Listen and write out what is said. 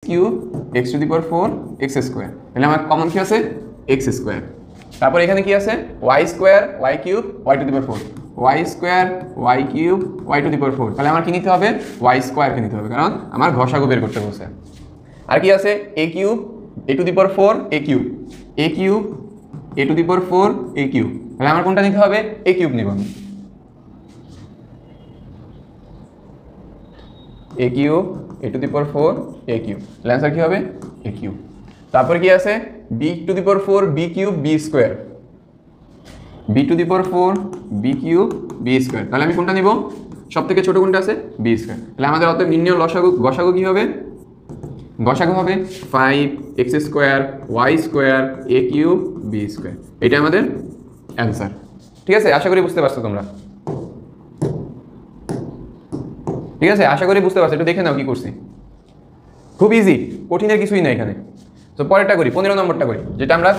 Cube x two the power 4 x square, তাহলে আমার common কি আছে এক্স স্কোয়ার। তারপর এখানে কি আছে Y square Y cube Y to the power 4, Y square Y cube Y to the power 4, তাহলে আমার কি নিতে হবে ওয়াই স্কোয়ারকে নিতে হবে, কারণ আমার ঘষাগু বের করতে বলছে। আর কি আছে A cube A to the power 4 A cube A to the power 4 A cube, তাহলে আমার কোনটা নিতে হবে এ কিউব নিব আমি, A cube A to the power 4 A cube, তাহলে অ্যান্সার কি হবে এ কিউব। তারপর কি আছে B to the power 4 B cube B square, B to the power 4 B cube B square, তাহলে আমি কোনটা নিব সব থেকে ছোট কোনটা আছে বি স্কোয়ার, তাহলে আমাদের অতএব নির্ণয় গসাগু কি হবে গসাগু হবে 5 এক্স স্কোয়ার ওয়াই স্কোয়ার এ কিউব বি স্কোয়ার, এটা আমাদের অ্যান্সার। ঠিক আছে, আশা করি বুঝতে পারছো তোমরা। ঠিক আছে, আশা করি বুঝতে পারছো, একটু দেখে নাও কি করছি, খুব ইজি, কঠিনের কিছুই না এখানে। তো পরেরটা করি 15 নম্বরটা করি, যেটা আমরা